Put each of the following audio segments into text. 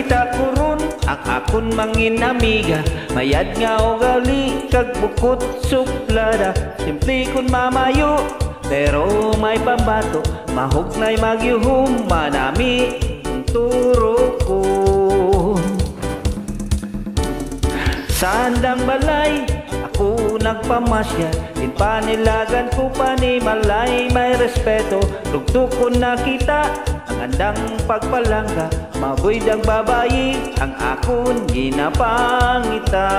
Nakita ko ron ang akon mangin amiga, mayad nga o gali kag bukot suplada. Simple kun mamayo pero may pambato, mahugnay magyuhum manami turo ko. Sandang balay ako nagpamasya, panilagan ko panimalay may respeto. Lugto ko nakita ang andang pagpalangga, mabuyd ang babayi ang akon ginapangita.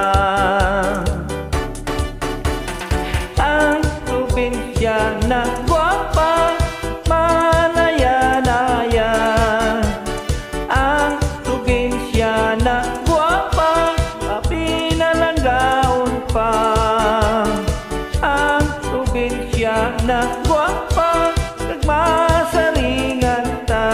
Ang probinsya na gwapa manaya-naya, ang probinsya na gwapa pinalanggaon pa. Ang probinsya na gwapa kag masaringan ta.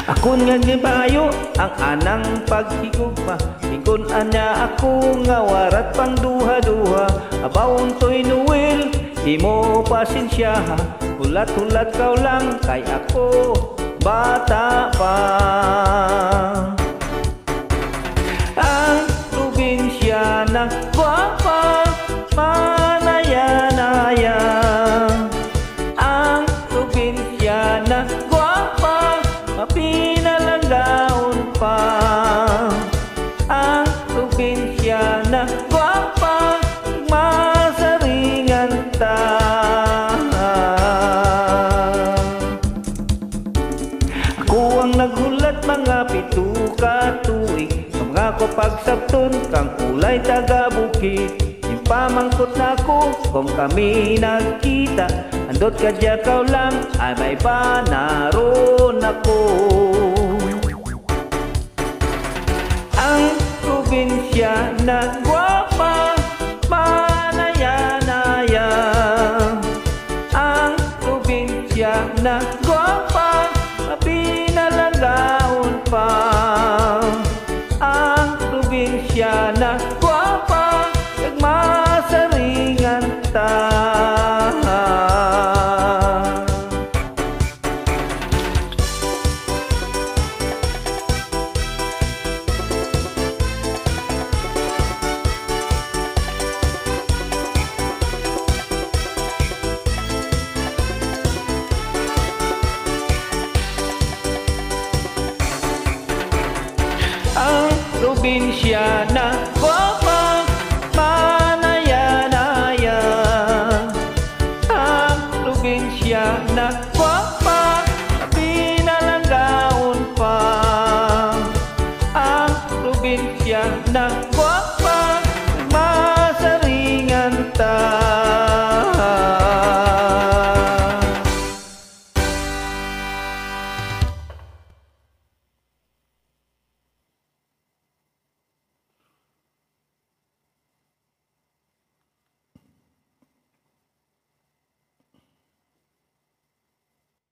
Akon nga gibayo ang anang paghigugma, ingon anya ako nga warat pang duha-duha. Abawon to'y Noel, imo pasensyaha, hulat-hulat kaw lang kay ako bata pa. Ang probinsya na gwapa manaya-naya, ang probinsya na gwapa mapinalanggaon pa. Ang probinsya na gwapa masaringan ta. Ako ang naghulat mga 7 ka tuig, mga ko pagsabton kang ulay taga-bukid. Impamangkot na ko kung kami nagkita, andot ka dya kaw lang ay may panaron ako. Ang probinsya na gwapa manaya-naya, ang probinsya na gwapa mapinalanggaon pa. Ang probinsya na gwapa kag masaringan ta. Ang probinsya na